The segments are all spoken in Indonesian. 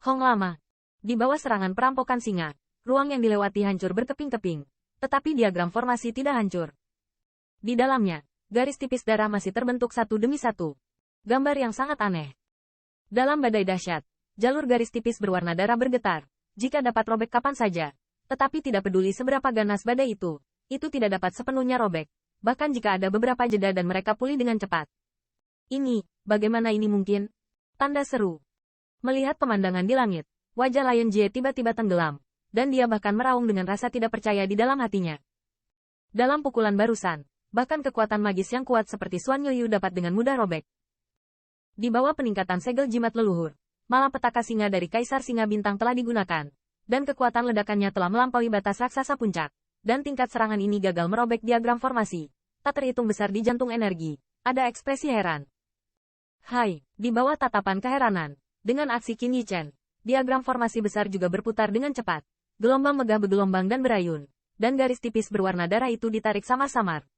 Hong Lama. Di bawah serangan perampokan singa, ruang yang dilewati hancur berkeping-keping. Tetapi diagram formasi tidak hancur. Di dalamnya, garis tipis darah masih terbentuk satu demi satu. Gambar yang sangat aneh. Dalam badai dahsyat, jalur garis tipis berwarna darah bergetar. Jika dapat robek kapan saja. Tetapi tidak peduli seberapa ganas badai itu tidak dapat sepenuhnya robek. Bahkan jika ada beberapa jeda dan mereka pulih dengan cepat. Ini, bagaimana ini mungkin? Tanda seru. Melihat pemandangan di langit, wajah Lion Jie tiba-tiba tenggelam, dan dia bahkan meraung dengan rasa tidak percaya di dalam hatinya. Dalam pukulan barusan, bahkan kekuatan magis yang kuat seperti Xuan Yuyu dapat dengan mudah robek. Di bawah peningkatan segel jimat leluhur, malapetaka singa dari Kaisar Singa Bintang telah digunakan, dan kekuatan ledakannya telah melampaui batas raksasa puncak, dan tingkat serangan ini gagal merobek diagram formasi. Tak terhitung besar di jantung energi, ada ekspresi heran. Hai, di bawah tatapan keheranan, dengan aksi Qin Yichen, diagram formasi besar juga berputar dengan cepat. Gelombang megah bergelombang dan berayun, dan garis tipis berwarna darah itu ditarik samar-samar.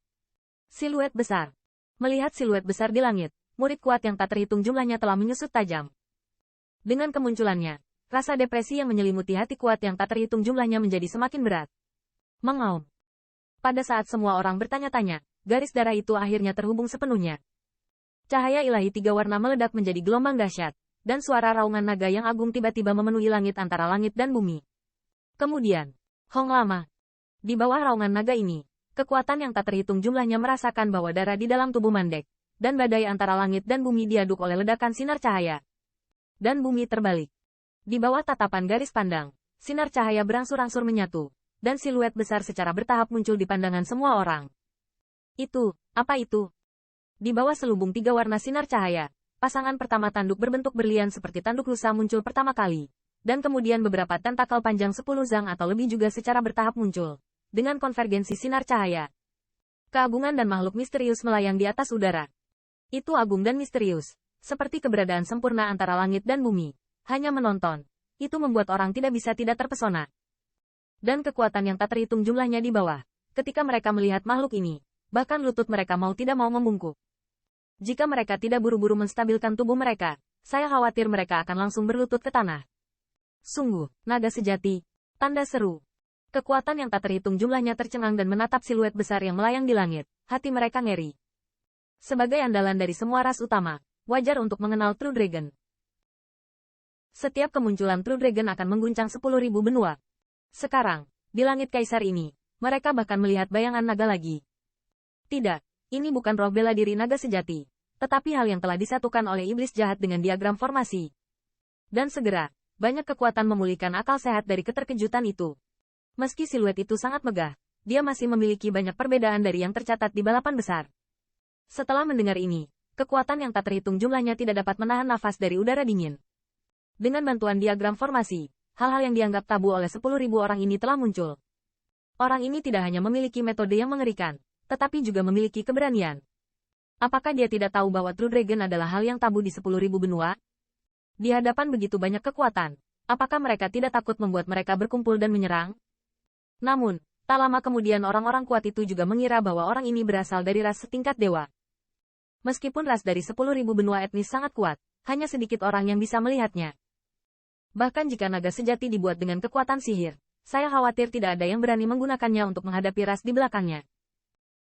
Siluet besar. Melihat siluet besar di langit, murid kuat yang tak terhitung jumlahnya telah menyusut tajam. Dengan kemunculannya, rasa depresi yang menyelimuti hati kuat yang tak terhitung jumlahnya menjadi semakin berat. Mengaum. Pada saat semua orang bertanya-tanya, garis darah itu akhirnya terhubung sepenuhnya. Cahaya ilahi tiga warna meledak menjadi gelombang dahsyat, dan suara raungan naga yang agung tiba-tiba memenuhi langit antara langit dan bumi. Kemudian, Hong Lama. Di bawah raungan naga ini, kekuatan yang tak terhitung jumlahnya merasakan bahwa darah di dalam tubuh mandek, dan badai antara langit dan bumi diaduk oleh ledakan sinar cahaya. Dan bumi terbalik. Di bawah tatapan garis pandang, sinar cahaya berangsur-angsur menyatu, dan siluet besar secara bertahap muncul di pandangan semua orang. Itu, apa itu? Di bawah selubung tiga warna sinar cahaya, pasangan pertama tanduk berbentuk berlian seperti tanduk rusa muncul pertama kali, dan kemudian beberapa tentakel panjang 10 zang atau lebih juga secara bertahap muncul, dengan konvergensi sinar cahaya. Keagungan dan makhluk misterius melayang di atas udara. Itu agung dan misterius, seperti keberadaan sempurna antara langit dan bumi. Hanya menonton, itu membuat orang tidak bisa tidak terpesona. Dan kekuatan yang tak terhitung jumlahnya di bawah, ketika mereka melihat makhluk ini, bahkan lutut mereka mau tidak mau membungkuk. Jika mereka tidak buru-buru menstabilkan tubuh mereka, saya khawatir mereka akan langsung berlutut ke tanah. Sungguh, naga sejati. Tanda seru. Kekuatan yang tak terhitung jumlahnya tercengang dan menatap siluet besar yang melayang di langit. Hati mereka ngeri. Sebagai andalan dari semua ras utama, wajar untuk mengenal True Dragon. Setiap kemunculan True Dragon akan mengguncang 10.000 benua. Sekarang, di langit kaisar ini, mereka bahkan melihat bayangan naga lagi. Tidak, ini bukan roh bela diri naga sejati, tetapi hal yang telah disatukan oleh iblis jahat dengan diagram formasi. Dan segera, banyak kekuatan memulihkan akal sehat dari keterkejutan itu. Meski siluet itu sangat megah, dia masih memiliki banyak perbedaan dari yang tercatat di balapan besar. Setelah mendengar ini, kekuatan yang tak terhitung jumlahnya tidak dapat menahan nafas dari udara dingin. Dengan bantuan diagram formasi, hal-hal yang dianggap tabu oleh 10.000 orang ini telah muncul. Orang ini tidak hanya memiliki metode yang mengerikan, tetapi juga memiliki keberanian. Apakah dia tidak tahu bahwa True Dragon adalah hal yang tabu di 10.000 benua? Di hadapan begitu banyak kekuatan, apakah mereka tidak takut membuat mereka berkumpul dan menyerang? Namun, tak lama kemudian orang-orang kuat itu juga mengira bahwa orang ini berasal dari ras setingkat dewa. Meskipun ras dari 10.000 benua etnis sangat kuat, hanya sedikit orang yang bisa melihatnya. Bahkan jika naga sejati dibuat dengan kekuatan sihir, saya khawatir tidak ada yang berani menggunakannya untuk menghadapi ras di belakangnya.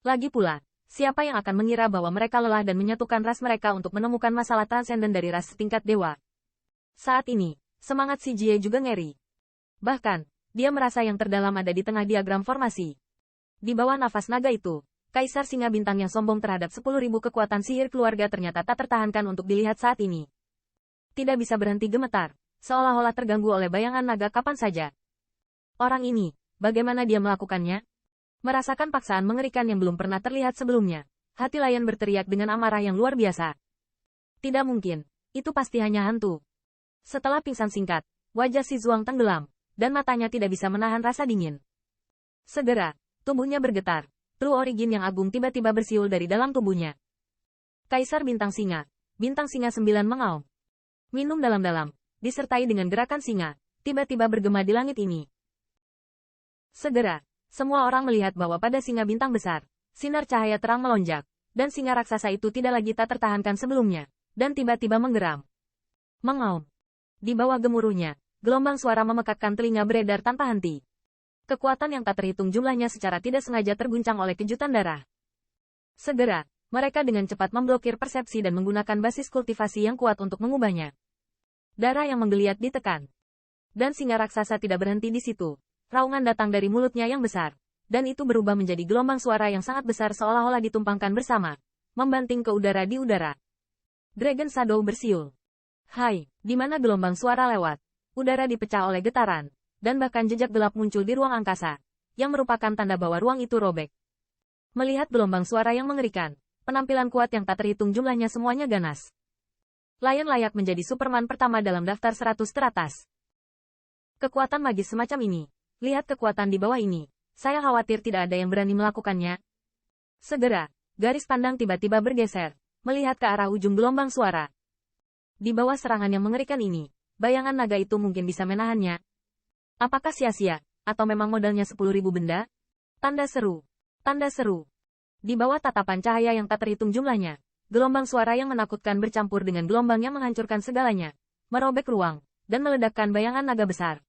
Lagi pula, siapa yang akan mengira bahwa mereka lelah dan menyatukan ras mereka untuk menemukan masalah transenden dari ras setingkat dewa? Saat ini, semangat si Jie juga ngeri. Bahkan, dia merasa yang terdalam ada di tengah diagram formasi. Di bawah nafas naga itu, Kaisar Singa Bintang yang sombong terhadap 10.000 kekuatan sihir keluarga ternyata tak tertahankan untuk dilihat saat ini. Tidak bisa berhenti gemetar, seolah-olah terganggu oleh bayangan naga kapan saja. Orang ini, bagaimana dia melakukannya? Merasakan paksaan mengerikan yang belum pernah terlihat sebelumnya, hati Lion berteriak dengan amarah yang luar biasa. Tidak mungkin, itu pasti hanya hantu. Setelah pingsan singkat, wajah si Zhuang tenggelam, dan matanya tidak bisa menahan rasa dingin. Segera, tubuhnya bergetar, True Origin yang agung tiba-tiba bersiul dari dalam tubuhnya. Kaisar Bintang Singa 9 mengaum. Minum dalam-dalam, disertai dengan gerakan singa, tiba-tiba bergema di langit ini. Segera, semua orang melihat bahwa pada singa bintang besar, sinar cahaya terang melonjak, dan singa raksasa itu tidak lagi tak tertahankan sebelumnya, dan tiba-tiba menggeram. Mengaum. Di bawah gemuruhnya, gelombang suara memekakkan telinga beredar tanpa henti. Kekuatan yang tak terhitung jumlahnya secara tidak sengaja terguncang oleh kejutan darah. Segera, mereka dengan cepat memblokir persepsi dan menggunakan basis kultivasi yang kuat untuk mengubahnya. Darah yang menggeliat ditekan. Dan singa raksasa tidak berhenti di situ. Raungan datang dari mulutnya yang besar. Dan itu berubah menjadi gelombang suara yang sangat besar seolah-olah ditumpangkan bersama. Membanting ke udara di udara. Dragon Shadow bersiul. Hai, di mana gelombang suara lewat? Udara dipecah oleh getaran. Dan bahkan jejak gelap muncul di ruang angkasa. Yang merupakan tanda bahwa ruang itu robek. Melihat gelombang suara yang mengerikan. Penampilan kuat yang tak terhitung jumlahnya semuanya ganas. Lion layak menjadi Superman pertama dalam daftar 100 teratas. Kekuatan magis semacam ini. Lihat kekuatan di bawah ini. Saya khawatir tidak ada yang berani melakukannya. Segera, garis pandang tiba-tiba bergeser. Melihat ke arah ujung gelombang suara. Di bawah serangan yang mengerikan ini, bayangan naga itu mungkin bisa menahannya. Apakah sia-sia, atau memang modalnya 10.000 benda? Tanda seru. Tanda seru. Di bawah tatapan cahaya yang tak terhitung jumlahnya, gelombang suara yang menakutkan bercampur dengan gelombang yang menghancurkan segalanya, merobek ruang, dan meledakkan bayangan naga besar.